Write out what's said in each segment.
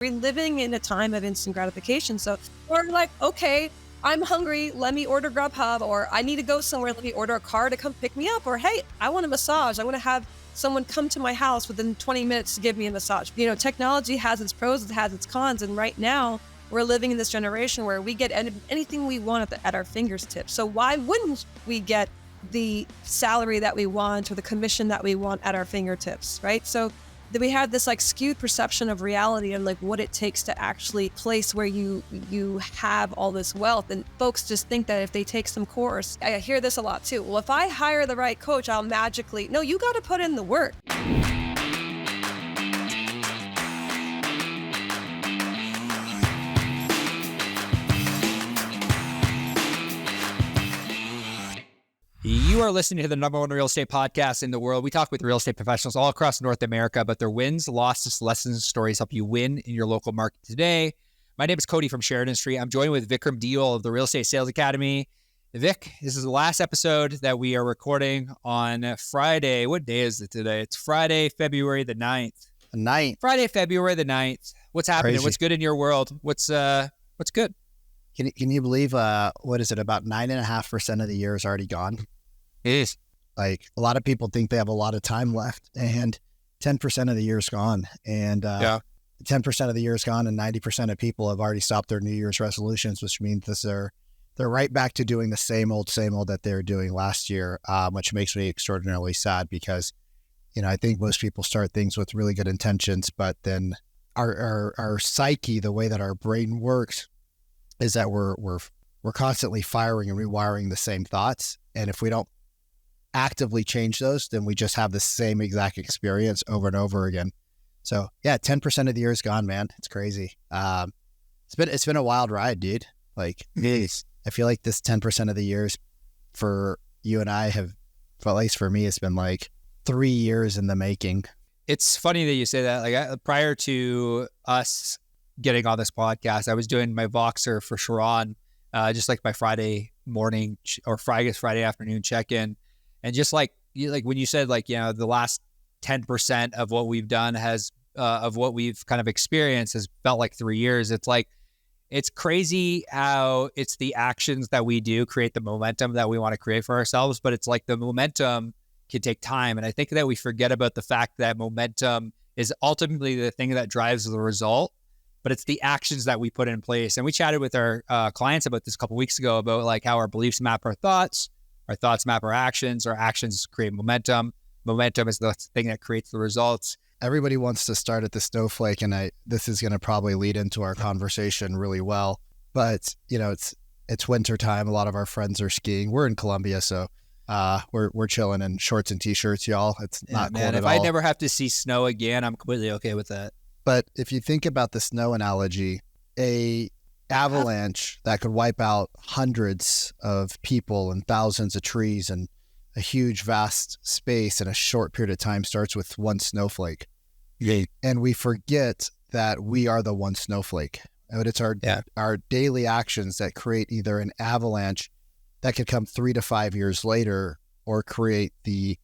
We're living in a time of instant gratification. So we're like, okay, I'm hungry. Let me order Grubhub, or I need to go somewhere. Let me order a car to come pick me up. Or, hey, I want a massage. I want to have someone come to my house within 20 minutes to give me a massage. You know, technology has its pros, it has its cons. And right now we're living in this generation where we get anything we want at our fingertips. So why wouldn't we get the salary that we want or the commission that we want at our fingertips, right? So that we have this like skewed perception of reality and like what it takes to actually place where you have all this wealth. And folks just think that if they take some course, I hear this a lot too. Well, if I hire the right coach, I'll magically, no, you got to put in the work. You are listening to the number one real estate podcast in the world. We talk with real estate professionals all across North America about their wins, losses, lessons, and stories help you win in your local market today. My name is Cody from Sheridan Street. I'm joined with Vikram Deol of the Real Estate Sales Academy. Vic, this is the last episode that we are recording on Friday. What day is it today? It's Friday, February the 9th. Friday, February the 9th. What's happening? Crazy. What's good in your world? What's good? Can you believe, what is it, about 9.5% of the year is already gone? It is. Like, a lot of people think they have a lot of time left, and 10% of the year is gone. And 10% of the year is gone, and 90% of people have already stopped their New Year's resolutions, which means they're right back to doing the same old that they were doing last year, which makes me extraordinarily sad because, you know, I think most people start things with really good intentions, but then our psyche, the way that our brain works, is that we're constantly firing and rewiring the same thoughts. And if we don't actively change those, then we just have the same exact experience over and over again. So yeah, 10% of the year is gone, man. It's crazy. It's been a wild ride, dude. Like, I feel like this 10% of the years for you and I have, at least for me, it's been like 3 years in the making. It's funny that you say that. Like, prior to us getting on this podcast, I was doing my Voxer for Sharon, just like my Friday morning or Friday afternoon check-in. And just like when you said, like, you know, the last 10% of what we've done of what we've kind of experienced has felt like 3 years. It's like, it's crazy how it's the actions that we do create the momentum that we want to create for ourselves. But it's like the momentum can take time. And I think that we forget about the fact that momentum is ultimately the thing that drives the result, but it's the actions that we put in place. And we chatted with our clients about this a couple of weeks ago about like how our beliefs map our thoughts map our actions create momentum. Momentum is the thing that creates the results. Everybody wants to start at the snowflake, and this is going to probably lead into our conversation really well. But, you know, it's winter time. A lot of our friends are skiing. We're in Colombia, so we're chilling in shorts and t-shirts, y'all. It's not cold at all. If I never have to see snow again, I'm completely okay with that. But if you think about the snow analogy, a avalanche that could wipe out hundreds of people and thousands of trees and a huge, vast space in a short period of time starts with one snowflake. Yeah. And we forget that we are the one snowflake. But it's our daily actions that create either an avalanche that could come 3 to 5 years later or create the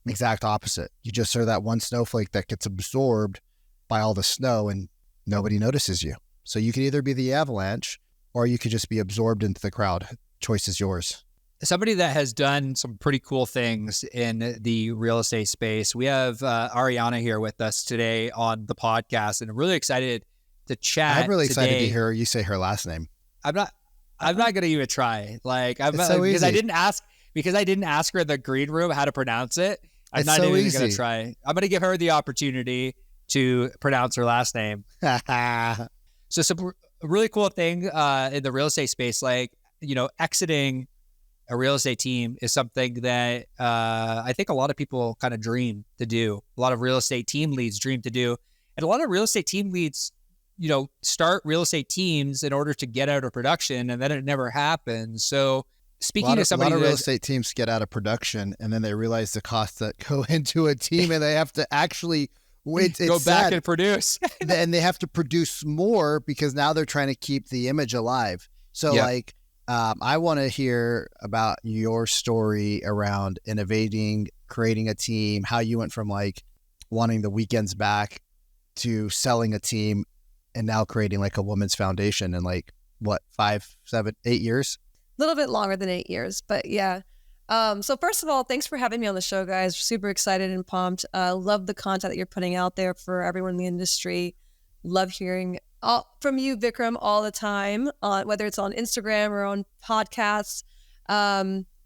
exact opposite. You just are that one snowflake that gets absorbed by all the snow and nobody notices you. So you could either be the avalanche or you could just be absorbed into the crowd. Choice is yours. Somebody that has done some pretty cool things in the real estate space. We have Ariana here with us today on the podcast, and I'm really excited to chat. I'm really excited today. to hear you say her last name. I'm not going to even try. Like, it's so because easy. I didn't ask her in the green room how to pronounce it. I'm It's not so even easy. going to try. I'm going to give her the opportunity to pronounce her last name. So some really cool thing in the real estate space, like, you know, exiting a real estate team is something that I think a lot of people kind of dream to do. A lot of real estate team leads dream to do. And a lot of real estate team leads, you know, start real estate teams in order to get out of production, and then it never happens. So speaking to somebody, a lot of real estate teams get out of production and then they realize the costs that go into a team and they have to actually go back and produce. And they have to produce more because now they're trying to keep the image alive. So I want to hear about your story around innovating, creating a team, how you went from like wanting the weekends back to selling a team and now creating like a woman's foundation in like what, 5, 7, 8 years? A little bit longer than 8 years, but yeah. So first of all, thanks for having me on the show, guys. Super excited and pumped. Love the content that you're putting out there for everyone in the industry. Love hearing from you, Vikram, all the time, whether it's on Instagram or on podcasts.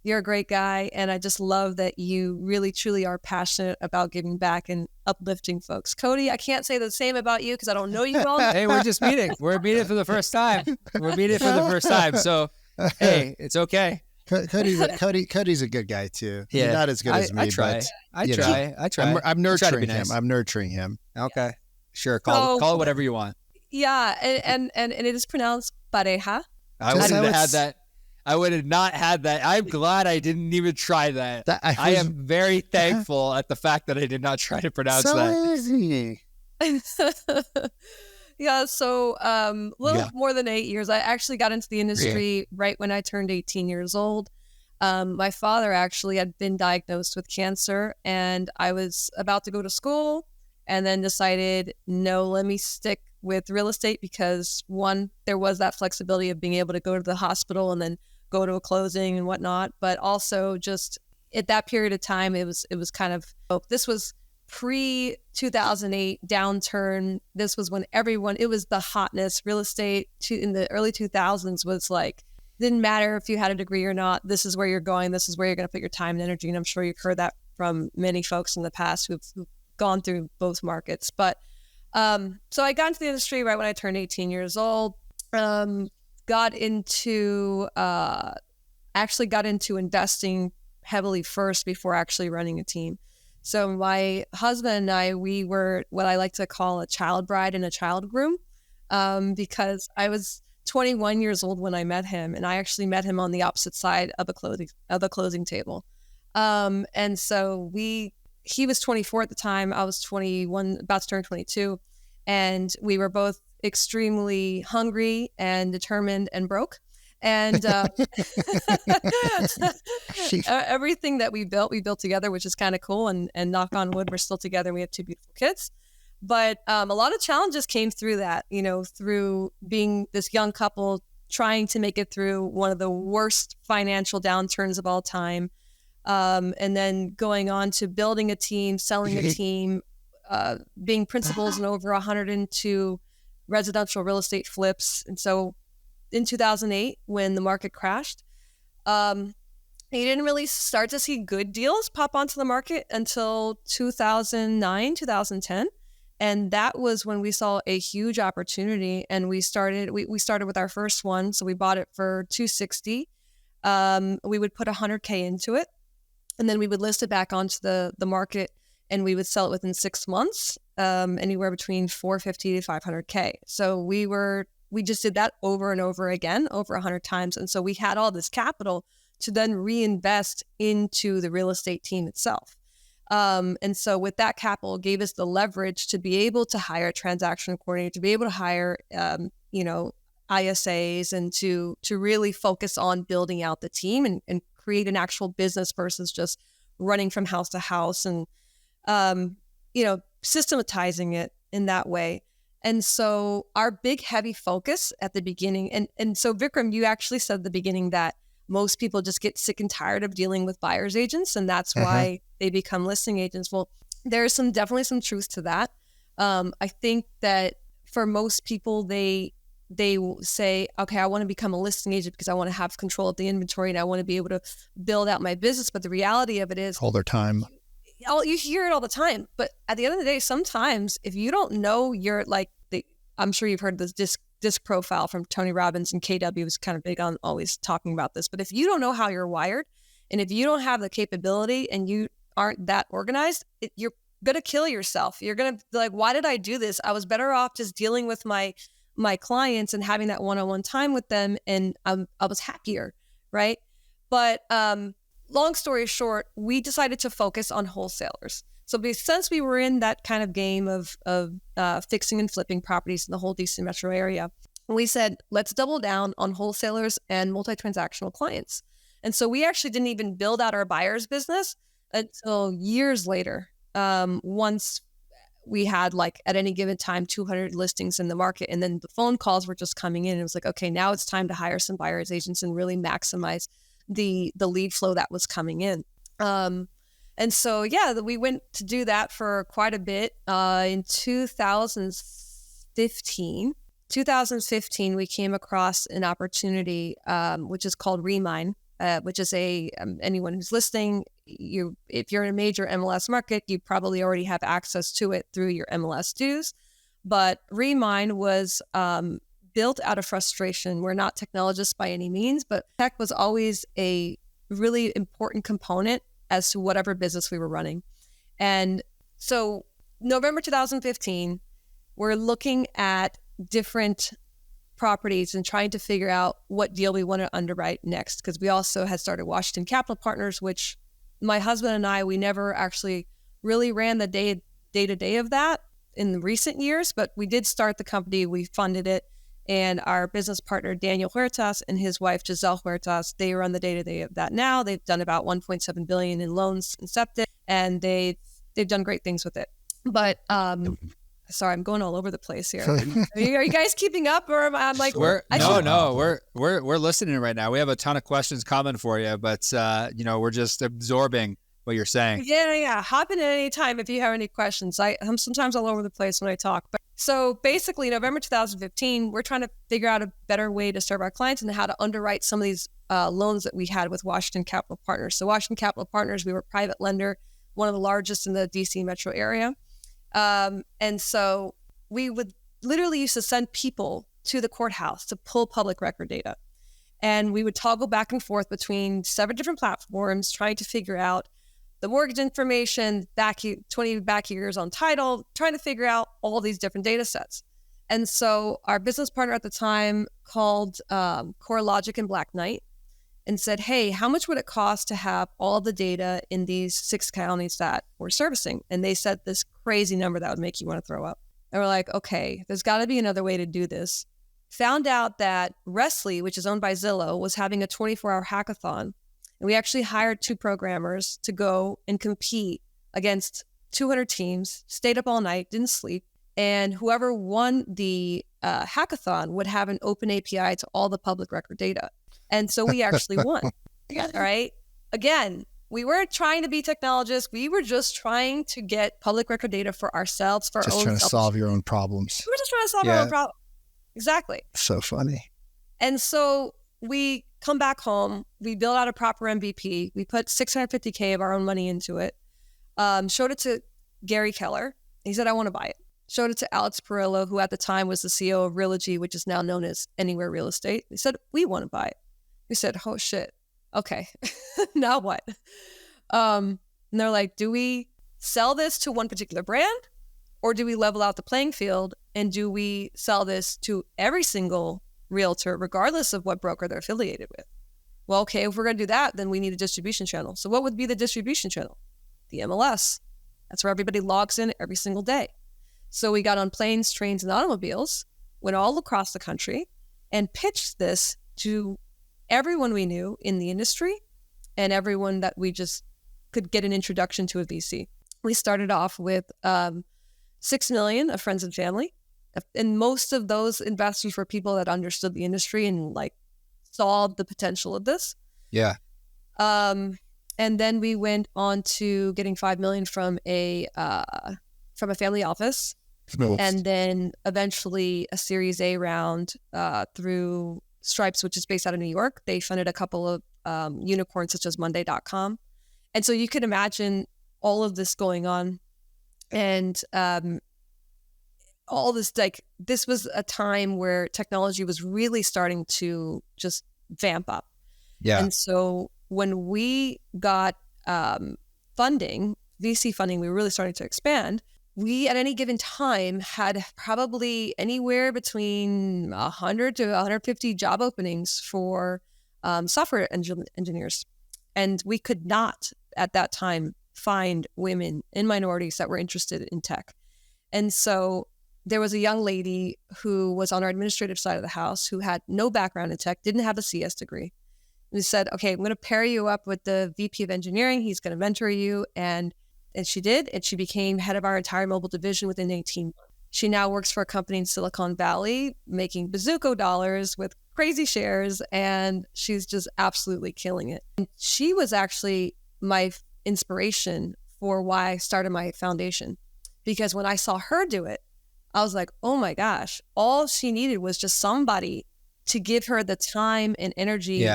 You're a great guy, and I just love that you really, truly are passionate about giving back and uplifting folks. Cody, I can't say the same about you because I don't know you well. Hey, we're just meeting. We're meeting for the first time. So, hey, it's okay. Cody's a good guy too. Yeah. He's not as good as me, I try. but I try. I'm nurturing nice. him. I'm nurturing him. Okay. Sure. Call it whatever you want. Yeah, and it is pronounced pareja. I would have had that. I would have not had that. I'm glad I didn't even try that. I am very thankful at the fact that I did not try to pronounce that. Easy. Yeah, so more than 8 years. I actually got into the industry right when I turned 18 years old. My father actually had been diagnosed with cancer, and I was about to go to school and then decided, no, let me stick with real estate because one, there was that flexibility of being able to go to the hospital and then go to a closing and whatnot. But also just at that period of time, it was kind of, this was pre-2008 downturn. This was when it was the hotness. Real estate in the early 2000s was like, didn't matter if you had a degree or not. This is where you're going. This is where you're going to put your time and energy. And I'm sure you've heard that from many folks in the past who've gone through both markets. But so I got into the industry right when I turned 18 years old. Got into investing heavily first before actually running a team. So my husband and I, we were what I like to call a child bride and a child groom, because I was 21 years old when I met him, and I actually met him on the opposite side of the closing table. And so he was 24 at the time. I was 21, about to turn 22, and we were both extremely hungry and determined and broke. And everything that we built together, which is kind of cool. And knock on wood, we're still together. We have 2 beautiful kids. But a lot of challenges came through that, through being this young couple trying to make it through one of the worst financial downturns of all time. And then going on to building a team, selling a team, being principals in over 102 residential real estate flips. And so in 2008, when the market crashed, you didn't really start to see good deals pop onto the market until 2009, 2010. And that was when we saw a huge opportunity, and we started with our first one. So we bought it for $260. We would put $100K into it, and then we would list it back onto the market, and we would sell it within 6 months, anywhere between $450 to $500K. So we just did that over and over again, over 100 times. And so we had all this capital to then reinvest into the real estate team itself. And so with that capital, gave us the leverage to be able to hire a transaction coordinator, to be able to hire, ISAs, and to really focus on building out the team and create an actual business versus just running from house to house and, systematizing it in that way. And so our big, heavy focus at the beginning, and so Vikram, you actually said at the beginning that most people just get sick and tired of dealing with buyer's agents, and that's why they become listing agents. Well, there's definitely some truth to that. I think that for most people, they say, okay, I want to become a listing agent because I want to have control of the inventory and I want to be able to build out my business. But the reality of it is, hold their time. You hear it all the time, but at the end of the day, sometimes if you don't know I'm sure you've heard this disc profile from Tony Robbins, and KW was kind of big on always talking about this. But if you don't know how you're wired, and if you don't have the capability and you aren't that organized, you're going to kill yourself. You're going to be like, why did I do this? I was better off just dealing with my clients and having that one-on-one time with them. And I was happier. Right. But, long story short, we decided to focus on wholesalers. So since we were in that kind of game of fixing and flipping properties in the whole DC metro area, we said, let's double down on wholesalers and multi-transactional clients. And so we actually didn't even build out our buyer's business until years later, once we had like at any given time 200 listings in the market, and then the phone calls were just coming in. It was like, okay, now it's time to hire some buyer's agents and really maximize the lead flow that was coming in. And so, yeah, we went to do that for quite a bit. In 2015, we came across an opportunity, which is called Remine, which is anyone who's listening, if you're in a major MLS market, you probably already have access to it through your MLS dues. But Remine was built out of frustration. We're not technologists by any means, but tech was always a really important component as to whatever business we were running. And so November 2015, we're looking at different properties and trying to figure out what deal we want to underwrite next, because we also had started Washington Capital Partners, which my husband and I, we never actually really ran the day-to-day of that in the recent years, but we did start the company, we funded it, and our business partner, Daniel Huertas, and his wife, Giselle Huertas, they run the day-to-day of that now. They've done about $1.7 billion in loans incepted, and they've done great things with it. But sorry, I'm going all over the place here. Are you guys keeping up, or am I like? We're listening right now. We have a ton of questions coming for you, but we're just absorbing what you're saying. Yeah. Hop in at any time if you have any questions. I'm sometimes all over the place when I talk. But so basically, November 2015, we're trying to figure out a better way to serve our clients and how to underwrite some of these loans that we had with Washington Capital Partners. So Washington Capital Partners, we were a private lender, one of the largest in the DC metro area. And so we would literally used to send people to the courthouse to pull public record data. And we would toggle back and forth between 7 different platforms, trying to figure out the mortgage information, 20 back years on title, trying to figure out all these different data sets. And so our business partner at the time called CoreLogic and Black Knight and said, hey, how much would it cost to have all the data in these 6 counties that we're servicing? And they said this crazy number that would make you want to throw up. And we're like, okay, there's got to be another way to do this. Found out that Resly, which is owned by Zillow, was having a 24-hour hackathon. And we actually hired 2 programmers to go and compete against 200 teams, stayed up all night, didn't sleep. And whoever won the hackathon would have an open API to all the public record data. And so we actually won. All right. Again, we weren't trying to be technologists. We were just trying to get public record data for ourselves, for our own. Just trying to solve your own problems. We were just trying to solve our own problem. Exactly. So funny. And so we come back home. We build out a proper MVP. We put $650K of our own money into it. Showed it to Gary Keller. He said, I want to buy it. Showed it to Alex Perillo, who at the time was the CEO of Relogy, which is now known as Anywhere Real Estate. He said, we want to buy it. We said, oh shit. Okay. Now what? And they're like, do we sell this to one particular brand, or do we level out the playing field, and do we sell this to every single realtor, regardless of what broker they're affiliated with? Well, okay, if we're going to do that, then we need a distribution channel. So what would be the distribution channel? The MLS. That's where everybody logs in every single day. So we got on planes, trains, and automobiles, went all across the country, and pitched this to everyone we knew in the industry and everyone that we just could get an introduction to a VC. We started off with $6 million of friends and family. And most of those investors were people that understood the industry and like saw the potential of this. Yeah. And then we went on to getting $5 million from a family office. And then eventually a Series A round through Stripes, which is based out of New York. They funded a couple of unicorns such as Monday.com. And so you could imagine all of this going on. And all this, like, this was a time where technology was really starting to just vamp up. Yeah. And so when we got funding, VC funding, we were really starting to expand. We, at any given time, had probably anywhere between 100 to 150 job openings for software engineers. And we could not, at that time, find women and minorities that were interested in tech. And so there was a young lady who was on our administrative side of the house who had no background in tech, didn't have a CS degree. We said, okay, I'm going to pair you up with the VP of engineering. He's going to mentor you. And And she did. And she became head of our entire mobile division within 18 months. She now works for a company in Silicon Valley, making bazooka dollars with crazy shares. And she's just absolutely killing it. And she was actually my inspiration for why I started my foundation. Because when I saw her do it, I was like, oh my gosh, all she needed was just somebody to give her the time and energy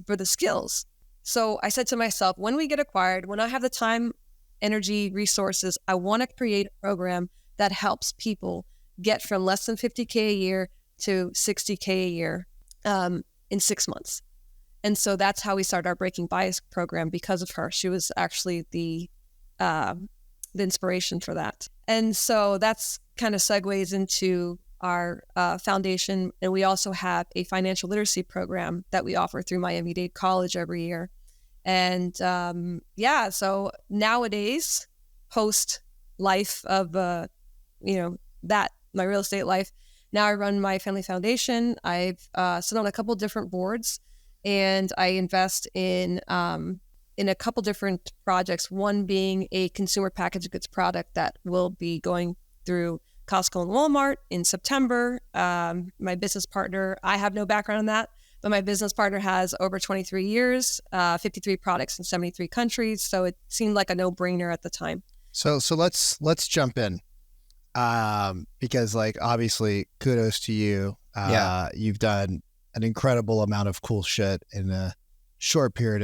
for the skills. So I said to myself, when we get acquired, when I have the time, energy, resources, I want to create a program that helps people get from less than 50K a year to 60K a year in 6 months. And so that's how we started our Breaking Bias program, because of her. She was actually the inspiration for that. And so that's kind of segues into our foundation. And we also have a financial literacy program that we offer through Miami-Dade College every year. And so nowadays, post life of, that, my real estate life, now I run my family foundation. I've sit on a couple different boards, and I invest in a couple different projects, one being a consumer packaged goods product that will be going through Costco and Walmart in September. My business partner, I have no background in that, but my business partner has over 23 years, 53 products in 73 countries. So it seemed like a no-brainer at the time. So let's jump in, because like, obviously kudos to you. You've done an incredible amount of cool shit in a long period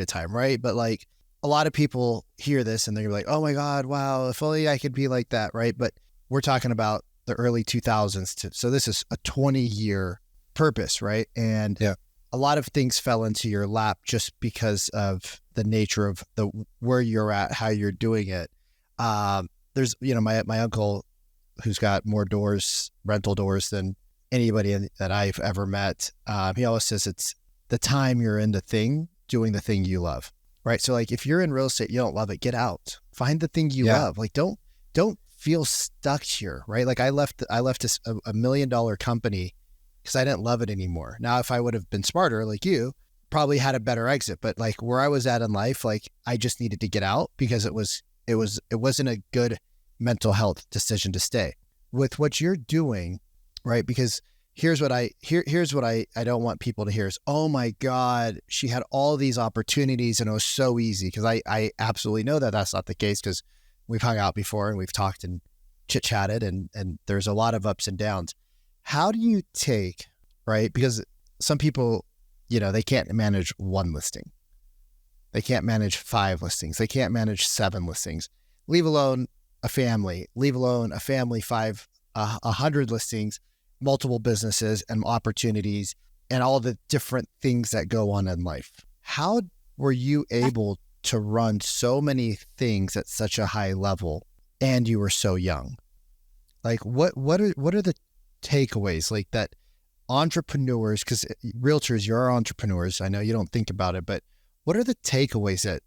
of time, right? But like, a lot of people hear this and they're like, oh my God, wow, if only I could be like that, right? But we're talking about the early 2000s. So this is a 20-year purpose, right? And a lot of things fell into your lap just because of the nature of where you're at, how you're doing it. There's, my uncle, who's got more rental doors than anybody that I've ever met. He always says it's the time you're in the thing, doing the thing you love. Right. So like, if you're in real estate, you don't love it, get out, find the thing you love. Like, don't feel stuck here. Right. Like I left $1 million company because I didn't love it anymore. Now, if I would have been smarter, like you, probably had a better exit, but like where I was at in life, like I just needed to get out because it wasn't a good mental health decision to stay with what you're doing. Right. Because here's what I don't want people to hear is, oh my God, she had all these opportunities and it was so easy. Cause I absolutely know that that's not the case, because we've hung out before and we've talked and chit chatted and there's a lot of ups and downs. How do you take, right? Because some people, they can't manage one listing. They can't manage 5 listings. They can't manage 7 listings, leave alone a family, 100 listings, multiple businesses and opportunities and all the different things that go on in life. How were you able to run so many things at such a high level and you were so young? Like what are the takeaways, like that entrepreneurs, because realtors, you're entrepreneurs. I know you don't think about it, but what are the takeaways that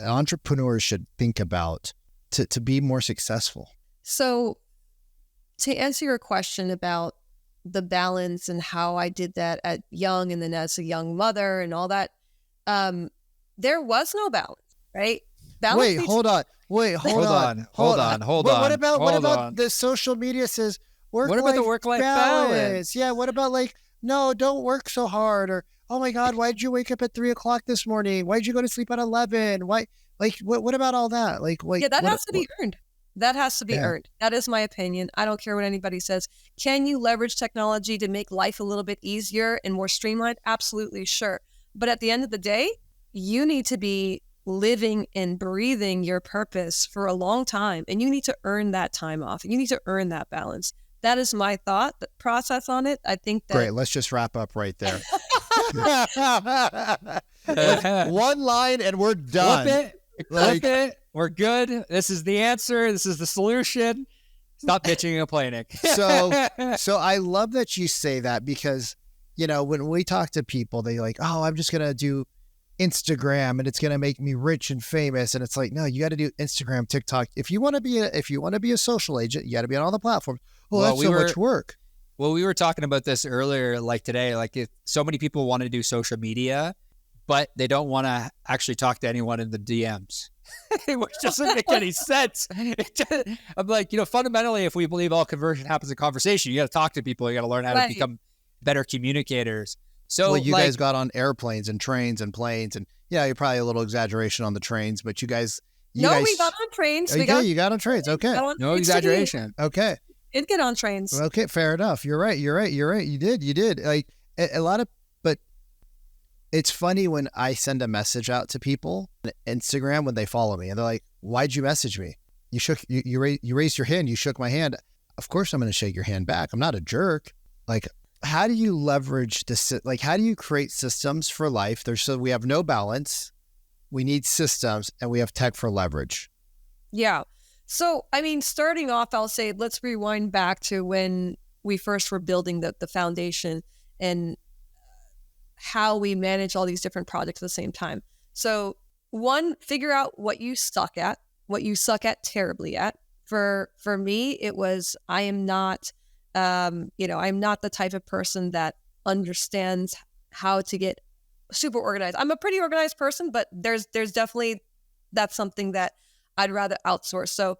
entrepreneurs should think about to be more successful? So to answer your question about the balance and how I did that at young and then as a young mother and all that, there was no balance, right? Balance hold on. What about the social media says what about the work-life balance? Yeah. What about like, no, don't work so hard, or, oh my God, why did you wake up at 3:00 this morning? Why did you go to sleep at 11? Why? Like, what about all that? That has to be earned. That has to be earned. That is my opinion. I don't care what anybody says. Can you leverage technology to make life a little bit easier and more streamlined? Absolutely, sure. But at the end of the day, you need to be living and breathing your purpose for a long time, and you need to earn that time off. You need to earn that balance. That is my thought process on it. I think that... Great. Let's just wrap up right there. One line and we're done. Clip it. We're good. This is the answer. This is the solution. Stop bitching and complaining. So I love that you say that, because, when we talk to people, they like, oh, I'm just going to do Instagram and it's going to make me rich and famous. And it's like, no, you got to do Instagram, TikTok. If you want to be a social agent, you got to be on all the platforms. That's so much work. Well, we were talking about this earlier, like today, like if so many people want to do social media, but they don't want to actually talk to anyone in the DMs. which doesn't make any sense. I'm like, fundamentally, if we believe all conversion happens in conversation, you got to talk to people. You got to learn how to become better communicators. So you guys got on airplanes and trains and planes, and you're probably a little exaggeration on the trains, but you guys. We got on trains. You got on trains. Okay. No exaggeration. Okay. Did get on trains. Okay, fair enough. You're right. You did. Like a lot of, but it's funny when I send a message out to people on Instagram when they follow me and they're like, "Why'd you message me? You raised your hand. You shook my hand. Of course I'm going to shake your hand back. I'm not a jerk." Like, how do you leverage this? Like, how do you create systems for life? We have no balance. We need systems, and we have tech for leverage. Yeah. So, I mean, starting off, I'll say, let's rewind back to when we first were building the foundation and how we manage all these different projects at the same time. So, one, figure out what you suck at terribly at. For me, it was, I am not, I'm not the type of person that understands how to get super organized. I'm a pretty organized person, but there's definitely, that's something that I'd rather outsource. So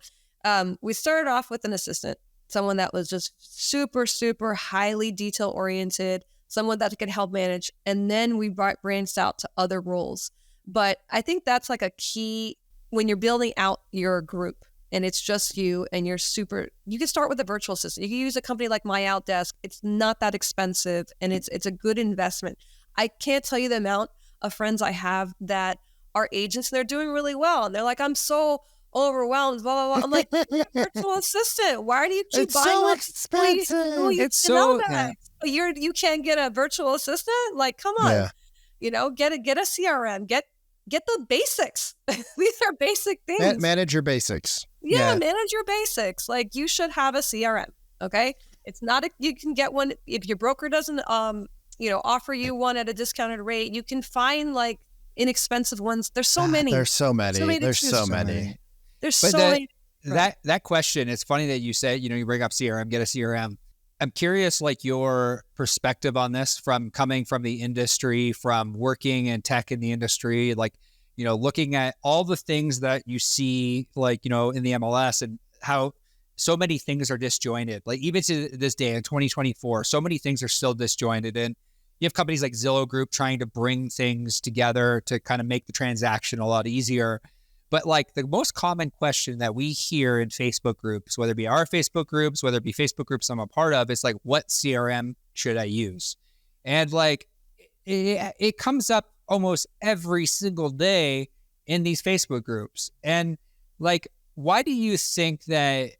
we started off with an assistant, someone that was just super, super highly detail oriented, someone that could help manage. And then we branched out to other roles. But I think that's like a key when you're building out your group and it's just you and you can start with a virtual assistant. You can use a company like My Outdesk. It's not that expensive and it's a good investment. I can't tell you the amount of friends I have that are agents and they're doing really well. And they're like, I'm so overwhelmed, blah, blah, blah. I'm like, virtual assistant. Why do you keep buying? So expensive. It's so you can't get a virtual assistant? Like, come on. Yeah. Get a CRM. Get the basics. These are basic things. Manage your basics. Yeah, manage your basics. Like, you should have a CRM. Okay. It's not you can get one if your broker doesn't offer you one at a discounted rate. You can find like inexpensive ones. There's so many. There's so many. There's so many. That question, it's funny that you say, you bring up CRM, get a CRM. I'm curious, like, your perspective on this coming from the industry, from working in tech in the industry, like, looking at all the things that you see, like, in the MLS and how so many things are disjointed. Like, even to this day in 2024, so many things are still disjointed. And you have companies like Zillow Group trying to bring things together to kind of make the transaction a lot easier. But like the most common question that we hear in Facebook groups, whether it be our Facebook groups, whether it be Facebook groups I'm a part of, it's like, what CRM should I use? And like, it comes up almost every single day in these Facebook groups. And like, why do you think that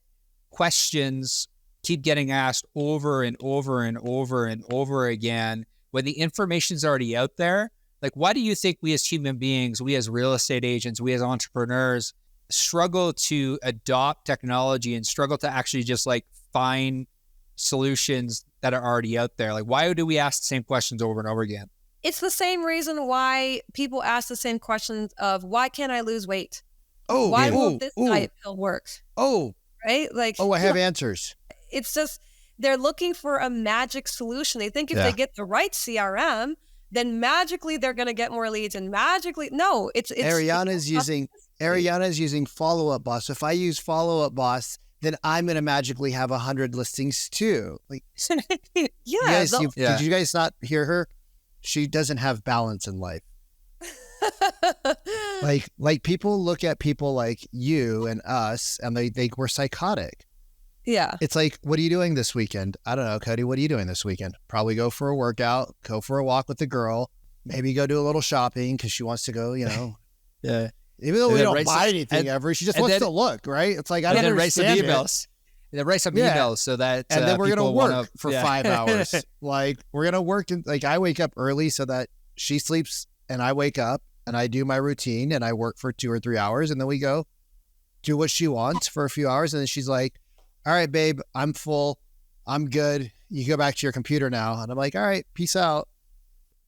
questions keep getting asked over and over and over and over again when the information's already out there? Like, why do you think we as human beings, we as real estate agents, we as entrepreneurs struggle to adopt technology and struggle to actually just like find solutions that are already out there? Like, why do we ask the same questions over and over again? It's the same reason why people ask the same questions of, why can't I lose weight? Why won't this diet pill work? Right? Like, I have answers. It's just, they're looking for a magic solution. They think if they get the right CRM, then magically they're going to get more leads, and magically, no, it's Ariana's using Follow Up Boss. If I use Follow Up Boss, then I'm going to magically have 100 listings too. Like, did you guys not hear her? She doesn't have balance in life. like people look at people like you and us, and they think we're psychotic. Yeah. It's like, what are you doing this weekend? I don't know, Cody, what are you doing this weekend? Probably go for a workout, go for a walk with the girl, maybe go do a little shopping because she wants to go, Yeah. Even though we don't buy anything ever, she just wants to look, right? It's like, I don't understand emails. And then write some emails so that and then we're going to work for 5 hours. Like, we're going to work, I wake up early so that she sleeps and I wake up and I do my routine and I work for 2 or 3 hours, and then we go do what she wants for a few hours, and then she's like, all right, babe, I'm full. I'm good. You go back to your computer now. And I'm like, all right, peace out.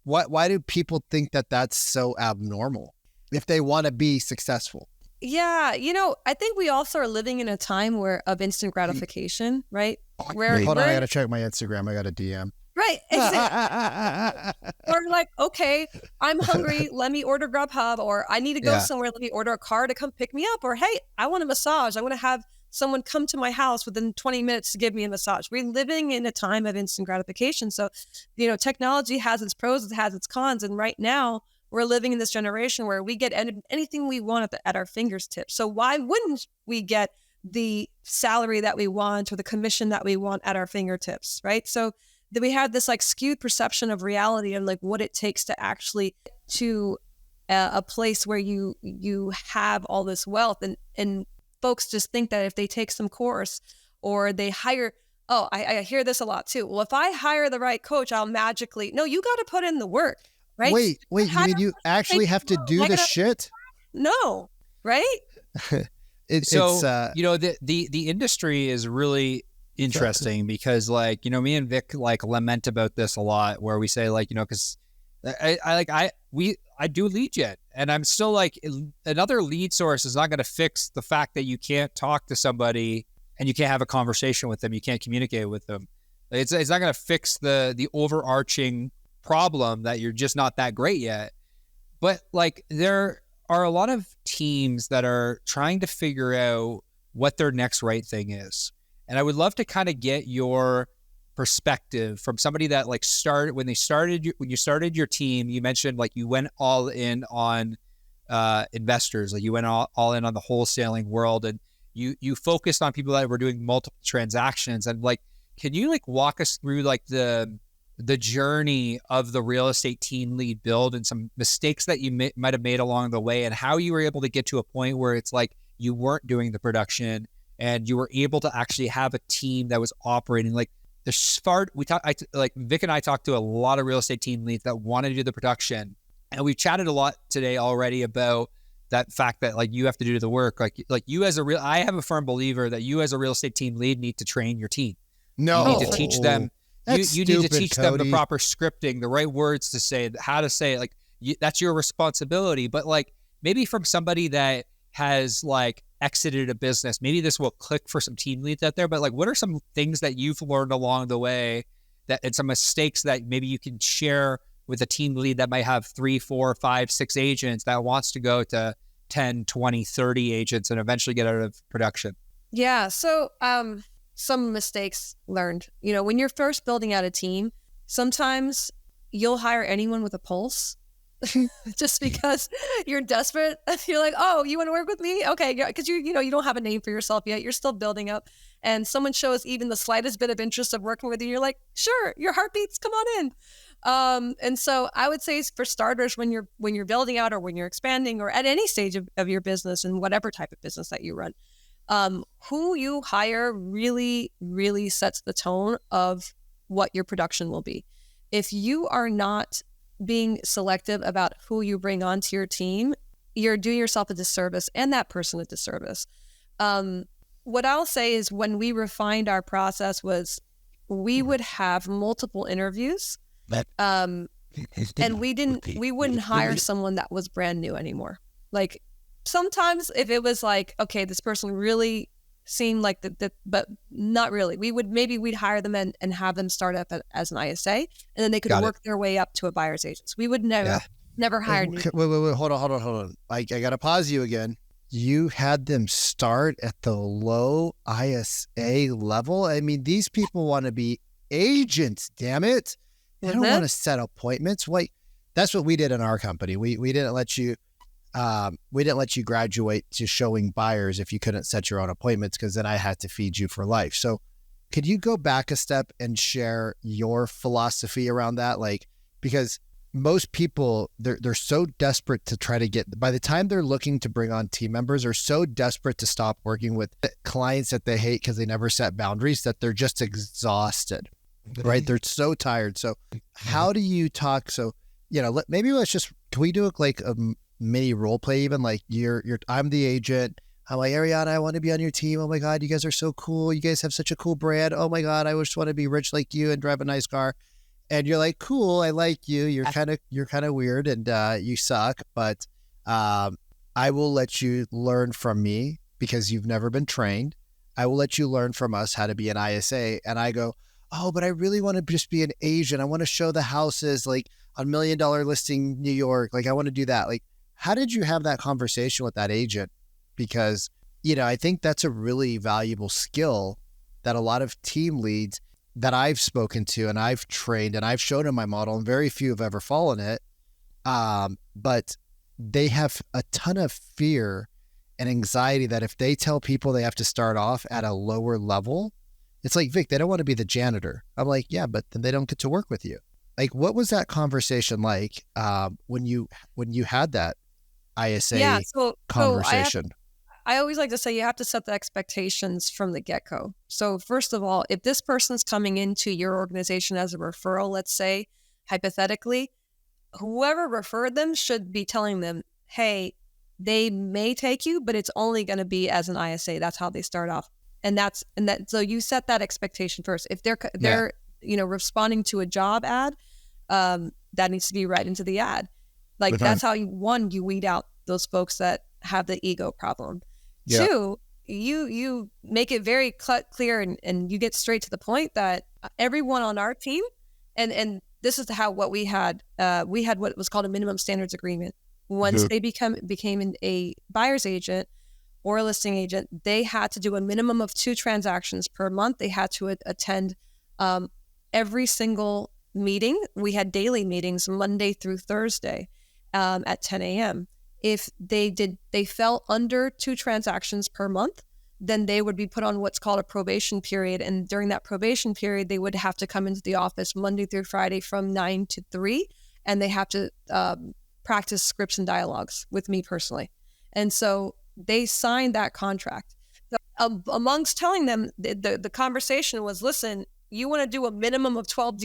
Why do people think that that's so abnormal if they want to be successful? Yeah. I think we also are living in a time of instant gratification, right? Hold on, I got to check my Instagram. I got a DM. Right. Or like, okay, I'm hungry. Let me order Grubhub, or I need to go somewhere. Let me order a car to come pick me up. Or, hey, I want a massage. I want to have someone come to my house within 20 minutes to give me a massage. We're living in a time of instant gratification. So, technology has its pros, it has its cons. And right now we're living in this generation where we get anything we want at our fingertips. So why wouldn't we get the salary that we want or the commission that we want at our fingertips, right? So that we had this like skewed perception of reality and like what it takes to actually to a place where you have all this wealth, and folks just think that if they take some course or they hire, I hear this a lot too. Well, if I hire the right coach, I'll magically, no, you got to put in the work, right? Wait, you mean you actually have to do the shit? No, right? The industry is really interesting because me and Vic lament about this a lot, where we say because I do lead gen, and I'm still another lead source is not going to fix the fact that you can't talk to somebody and you can't have a conversation with them, you can't communicate with them. It's not going to fix the overarching problem that you're just not that great yet. But there are a lot of teams that are trying to figure out what their next right thing is. And I would love to kind of get your perspective from somebody that when you started your team. You mentioned you went all in on investors, you went all in on the wholesaling world, and you focused on people that were doing multiple transactions. And can you walk us through the journey of the real estate team lead build and some mistakes that you might have made along the way, and how you were able to get to a point where it's you weren't doing the production and you were able to actually have a team that was operating Vic and I talked to a lot of real estate team leads that wanted to do the production, and we've chatted a lot today already about that fact that you have to do the work. I am a firm believer that you as a real estate team lead need to train your team. No, you need to teach them. You need to teach them the proper scripting, the right words to say, how to say it. That's your responsibility. But maybe from somebody that has exited a business, maybe this will click for some team leads out there. But what are some things that you've learned along the way and some mistakes that maybe you can share with a team lead that might have 3, 4, 5, 6 agents that wants to go to 10, 20, 30 agents and eventually get out of production? Yeah. So, some mistakes learned. When you're first building out a team, sometimes you'll hire anyone with a pulse just because you're desperate. You're like, oh, you want to work with me? Okay. Yeah. Because you don't have a name for yourself yet. You're still building up. And someone shows even the slightest bit of interest of working with you. You're like, sure, your heartbeats, come on in. And so I would say for starters, when you're building out or when you're expanding or at any stage of your business and whatever type of business that you run, who you hire really, really sets the tone of what your production will be. If you are not being selective about who you bring onto your team, you're doing yourself a disservice and that person a disservice. What I'll say is when we refined our process was we would have multiple interviews, and we wouldn't hire someone that was brand new anymore. Sometimes if it was okay, this person really seemed like but not really. We'd hire them and have them start up as an ISA, and then they could work their way up to a buyer's agent. We would never hire new. Wait, hold on. I got to pause you again. You had them start at the low ISA level. I mean, these people want to be agents, damn it. They don't want to set appointments. That's what we did in our company. We didn't let you graduate to showing buyers if you couldn't set your own appointments, because then I had to feed you for life. So could you go back a step and share your philosophy around that? Because most people, they're so desperate to try to by the time they're looking to bring on team members, are so desperate to stop working with clients that they hate because they never set boundaries that they're just exhausted, right? They're so tired. So how do you talk? So, maybe can we do a mini role play even? I'm the agent. I'm like, Ariana, I want to be on your team. Oh my God, you guys are so cool. You guys have such a cool brand. Oh my God, I just want to be rich like you and drive a nice car. And you're like, cool, I like you. You're kind of weird and you suck, but I will let you learn from me because you've never been trained. I will let you learn from us how to be an ISA. And I go, oh, but I really want to just be an agent. I want to show the houses like on $1 million listing New York. Like I want to do that. Like, how did you have that conversation with that agent? Because, I think that's a really valuable skill that a lot of team leads that I've spoken to and I've trained and I've shown in my model, and very few have ever followed it. But they have a ton of fear and anxiety that if they tell people they have to start off at a lower level, it's like, Vic, they don't want to be the janitor. I'm like, yeah, but then they don't get to work with you. Like, what was that conversation like when you had that ISA conversation? I always like to say you have to set the expectations from the get-go. So first of all, if this person's coming into your organization as a referral, let's say, hypothetically, whoever referred them should be telling them, hey, they may take you, but it's only going to be as an ISA. That's how they start off. So you set that expectation first. If they're responding to a job ad, that needs to be right into the ad. Like that's how you weed out those folks that have the ego problem. Yeah. Two, you make it very clear and you get straight to the point that everyone on our team, and this is what we had what was called a minimum standards agreement. Once they became a buyer's agent or a listing agent, they had to do a minimum of 2 transactions per month. They had to attend every single meeting. We had daily meetings Monday through Thursday at 10 a.m. If they fell under 2 transactions per month, then they would be put on what's called a probation period. And during that probation period, they would have to come into the office Monday through Friday from 9 to 3, and they have to practice scripts and dialogues with me personally. And so they signed that contract. So, amongst telling them, the conversation was, listen, you want to do a minimum of 12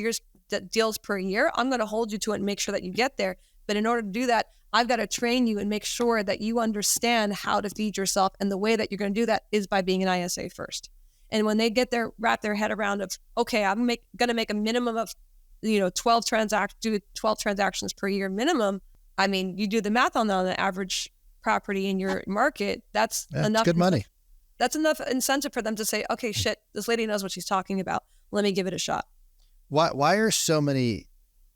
deals per year? I'm going to hold you to it and make sure that you get there. But in order to do that, I've got to train you and make sure that you understand how to feed yourself. And the way that you're going to do that is by being an ISA first. And when they wrap their head around of, okay, I'm going to make a minimum of, 12 transactions per year minimum. I mean, you do the math on the average property in your market. That's enough. Good money. That's enough incentive for them to say, okay, shit, this lady knows what she's talking about. Let me give it a shot. Why are so many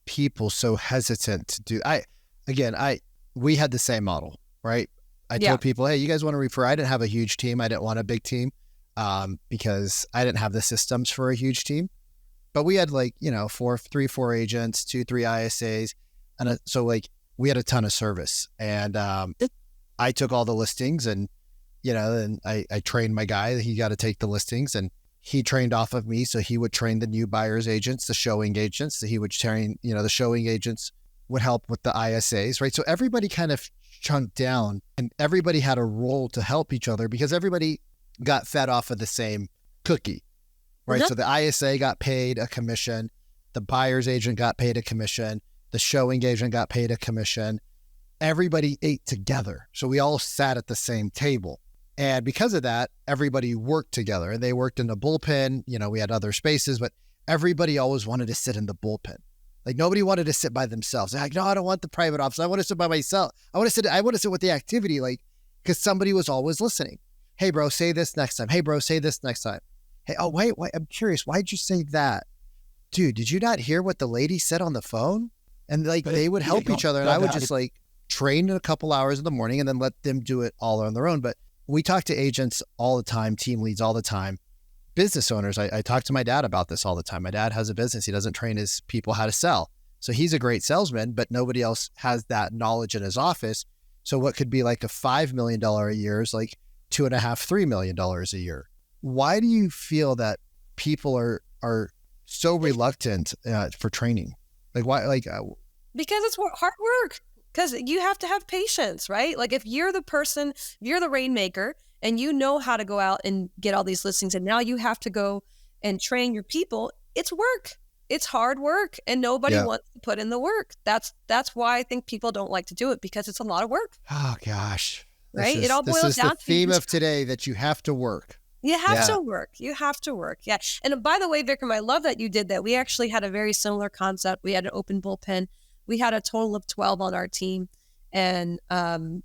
people so hesitant to do? We had the same model, right? I told people, hey, you guys want to refer? I didn't have a huge team. I didn't want a big team because I didn't have the systems for a huge team. But we had 4 agents, 2, 3 ISAs. And so we had a ton of service. And I took all the listings and I trained my guy. He got to take the listings and he trained off of me. So he would train the new buyer's agents, the showing agents. So he would train, the showing agents would help with the ISAs, right? So everybody kind of chunked down and everybody had a role to help each other because everybody got fed off of the same cookie, right? So the ISA got paid a commission. The buyer's agent got paid a commission. The showing agent got paid a commission. Everybody ate together. So we all sat at the same table. And because of that, everybody worked together and they worked in the bullpen. We had other spaces, but everybody always wanted to sit in the bullpen. Like nobody wanted to sit by themselves. They're like, no, I don't want the private office. I want to sit by myself. I want to sit with the activity, because somebody was always listening. Hey bro, say this next time. Hey bro, say this next time. Hey, oh wait, I'm curious. Why'd you say that? Dude, did you not hear what the lady said on the phone? And they would help each other. And I would just train in a couple hours in the morning and then let them do it all on their own. But we talk to agents all the time, team leads all the time, business owners. I talk to my dad about this all the time. My dad has a business. He doesn't train his people how to sell. So he's a great salesman, but nobody else has that knowledge in his office. So what could be like a $5 million a year is like $2.5, $3 million a year. Why do you feel that people are so reluctant for training? Why? Because it's hard work. Because you have to have patience, right? Like if you're the person, you're the rainmaker and you know how to go out and get all these listings and now you have to go and train your people, it's work. It's hard work and nobody wants to put in the work. That's why I think people don't like to do it because it's a lot of work. Oh gosh. Right? It all boils down to This is the theme of today, that you have to work. You have to work. You have to work. Yeah. And by the way, Vikram, I love that you did that. We actually had a very similar concept. We had an open bullpen. We had a total of 12 on our team. And you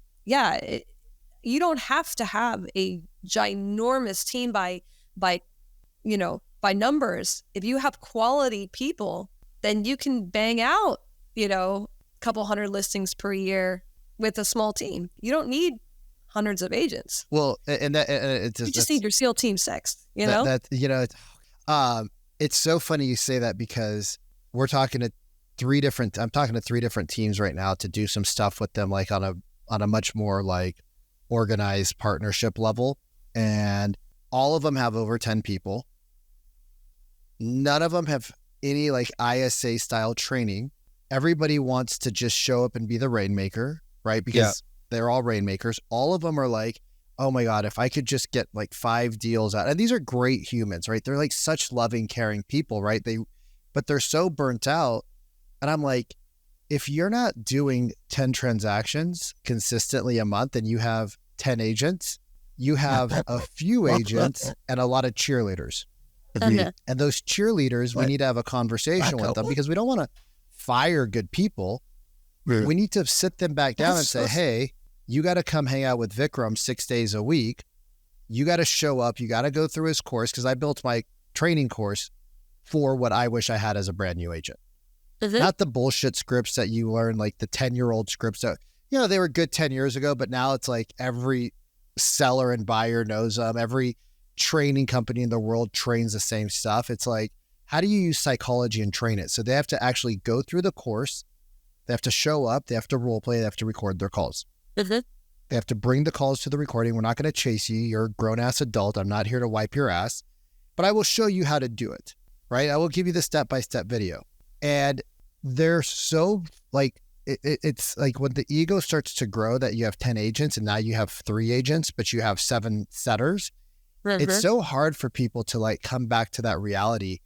don't have to have a ginormous team by by numbers. If you have quality people, then you can bang out, a couple hundred listings per year with a small team. You don't need hundreds of agents. Well, and that you just need your SEAL team sex, it's so funny you say that, because I'm talking to three different teams right now to do some stuff with them, like on a much more like organized partnership level. And all of them have over 10 people. None of them have any like ISA style training. Everybody wants to just show up and be the rainmaker, right? Because they're all rainmakers. All of them are like, oh my God, if I could just get like 5 deals out. And these are great humans, right? They're like such loving, caring people, right? But they're so burnt out. And I'm like, if you're not doing 10 transactions consistently a month and you have 10 agents, you have a few agents and a lot of cheerleaders. And those cheerleaders, we need to have a conversation with them, because we don't want to fire good people. We need to sit them back down and say, hey, you got to come hang out with Vikram 6 days a week. You got to show up. You got to go through his course, because I built my training course for what I wish I had as a brand new agent. Not the bullshit scripts that you learn, like the 10-year-old scripts that, they were good 10 years ago, but now it's like every seller and buyer knows them. Every training company in the world trains the same stuff. It's like, how do you use psychology and train it? So they have to actually go through the course. They have to show up. They have to role play. They have to record their calls. They have to bring the calls to the recording. We're not going to chase you. You're a grown-ass adult. I'm not here to wipe your ass, but I will show you how to do it, right? I will give you the step-by-step video. And they're so like, it's like when the ego starts to grow that you have 10 agents and now you have 3 agents, but you have 7 setters. It's so hard for people to like come back to that reality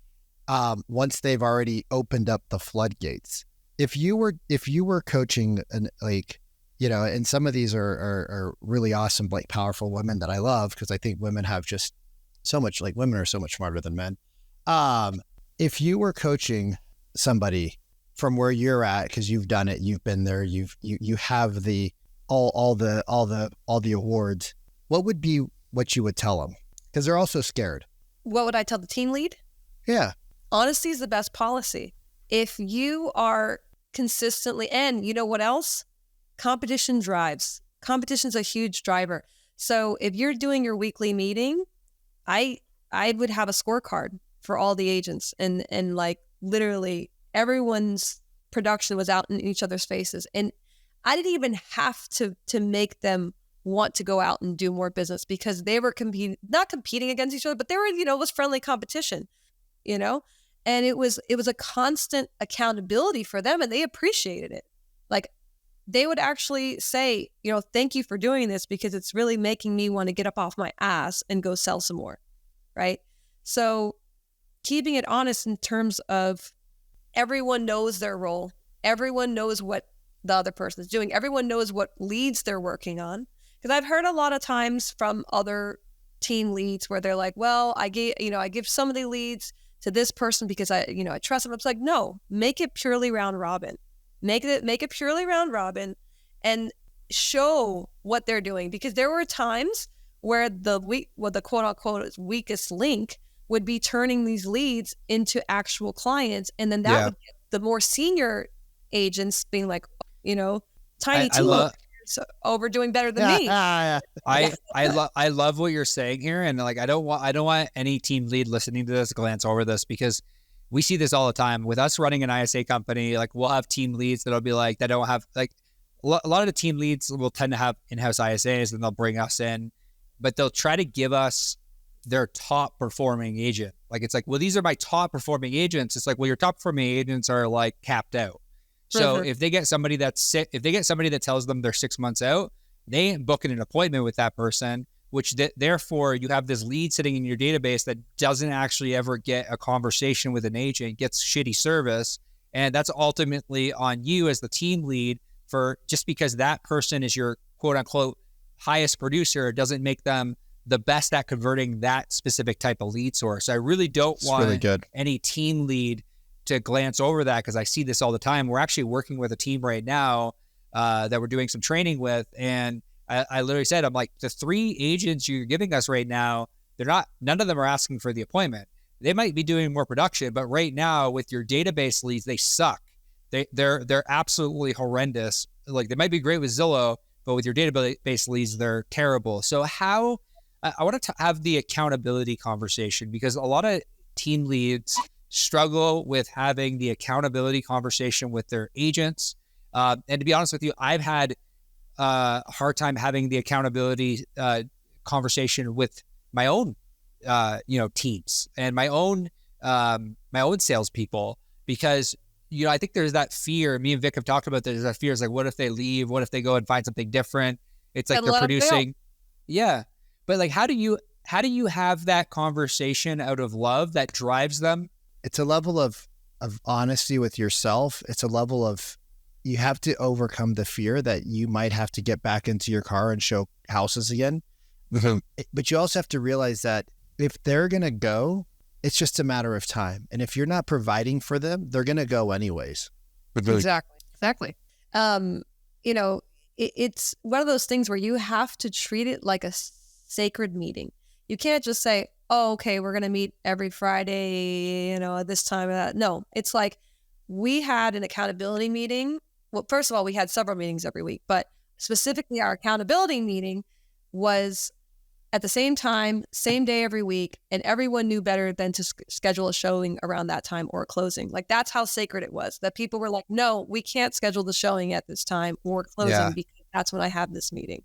once they've already opened up the floodgates. If you were coaching and like, and some of these are really awesome, like powerful women that I love, because I think women have just so much, like women are so much smarter than men. If you were coaching somebody from where you're at, because you've done it, you've been there, you have the all the awards, what would be what you would tell them? Because they're also scared. What would I tell the team lead? Yeah. Honesty is the best policy. If you are consistently, and you know what else? Competition drives. Competition's a huge driver. So if you're doing your weekly meeting, I would have a scorecard for all the agents, and like literally everyone's production was out in each other's faces. And I didn't even have to make them want to go out and do more business, because they were not competing against each other, but they were, it was friendly competition, and it was a constant accountability for them, and they appreciated it. Like they would actually say, thank you for doing this, because it's really making me want to get up off my ass and go sell some more. Right. So keeping it honest in terms of everyone knows their role. Everyone knows what the other person is doing. Everyone knows what leads they're working on. Because I've heard a lot of times from other team leads where they're like, well, I give some of the leads to this person because I trust them. It's like, no, make it purely round robin. Make it purely round robin and show what they're doing. Because there were times where the quote unquote weakest link would be turning these leads into actual clients. And then that would get the more senior agents being like, Tiny T overdoing better than me. I love what you're saying here. And like, I don't want any team lead listening to this glance over this, because we see this all the time with us running an ISA company. Like we'll have team leads that'll be like, that don't have like, a lot of the team leads will tend to have in-house ISAs, and they'll bring us in, but they'll try to give us their top performing agent. Like, it's like, well, these are my top performing agents. It's like, well, your top performing agents are like capped out. So if they get somebody that's sick, if they get somebody that tells them they're 6 months out, they ain't booking an appointment with that person, which therefore you have this lead sitting in your database that doesn't actually ever get a conversation with an agent, gets shitty service. And that's ultimately on you as the team lead, for just because that person is your quote unquote highest producer doesn't make them the best at converting that specific type of lead source. I really don't want any team lead to glance over that, because I see this all the time. We're actually working with a team right now that we're doing some training with. And I literally said, I'm like, the 3 agents you're giving us right now, none of them are asking for the appointment. they might be doing more production, but right now with your database leads, they suck. They're absolutely horrendous. Like they might be great with Zillow, but with your database leads, they're terrible. So how, I want to have the accountability conversation, because a lot of team leads struggle with having the accountability conversation with their agents. And to be honest with you, I've had a hard time having the accountability conversation with my own, teams and my own salespeople, because, I think there's that fear. Me and Vic have talked about this. There's that fear. It's like, what if they leave? What if they go and find something different? It's like they're producing. Yeah. But like, how do you have that conversation out of love that drives them? It's a level of honesty with yourself. It's a level of, you have to overcome the fear that you might have to get back into your car and show houses again. Mm-hmm. But you also have to realize that if they're going to go, it's just a matter of time. And if you're not providing for them, they're going to go anyways. Exactly. It's one of those things where you have to treat it like a sacred meeting. You can't just say, oh, okay, we're going to meet every Friday, at this time. No, it's like we had an accountability meeting. Well, first of all, we had several meetings every week, but specifically our accountability meeting was at the same time, same day every week, and everyone knew better than to schedule a showing around that time or a closing. Like that's how sacred it was, that people were like, no, we can't schedule the showing at this time or closing because that's when I have this meeting.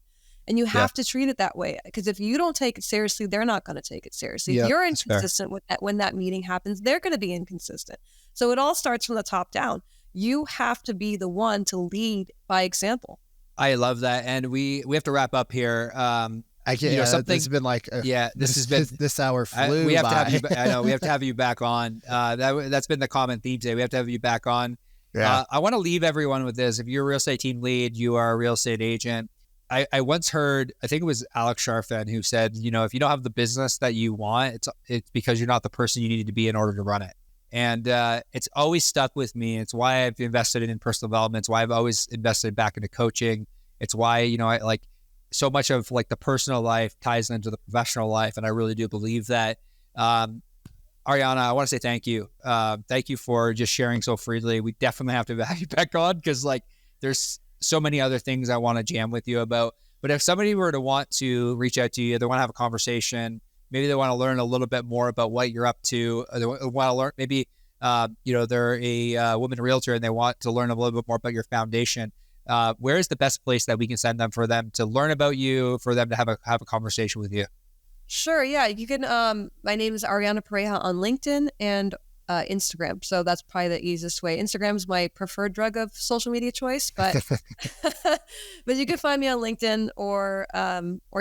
And you have to treat it that way, because if you don't take it seriously, they're not going to take it seriously. If you're inconsistent with that, when that meeting happens, they're going to be inconsistent. So it all starts from the top down. You have to be the one to lead by example. I love that. And we have to wrap up here. I can't. Something has been like this hour flew. We have to have you. I know we have to have you back on. That's been the common theme today. We have to have you back on. Yeah. I want to leave everyone with this. If you're a real estate team lead, you are a real estate agent. I once heard, I think it was Alex Sharfan who said, if you don't have the business that you want, it's because you're not the person you need to be in order to run it. And it's always stuck with me. It's why I've invested in personal development. It's why I've always invested back into coaching. It's why, I like so much of like the personal life ties into the professional life. And I really do believe that. Ariana, I want to say thank you. Thank you for just sharing so freely. We definitely have to have you back on, because like there's so many other things I want to jam with you about. But if somebody were to want to reach out to you, they want to have a conversation, maybe they want to learn a little bit more about what you're up to, or they want to learn, maybe, they're a woman realtor and they want to learn a little bit more about your foundation. Where is the best place that we can send them for them to learn about you, for them to have a conversation with you? Sure. Yeah. You can, my name is Ariana Pareja on LinkedIn and Instagram. So that's probably the easiest way. Instagram is my preferred drug of social media choice, but but you can find me on LinkedIn, or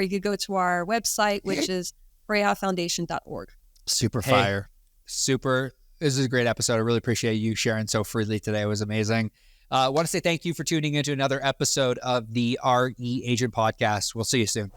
you could go to our website, which is parejafoundation.org. Super fire. Super. This is a great episode. I really appreciate you sharing so freely today. It was amazing. I want to say thank you for tuning into another episode of the RE Agent Podcast. We'll see you soon.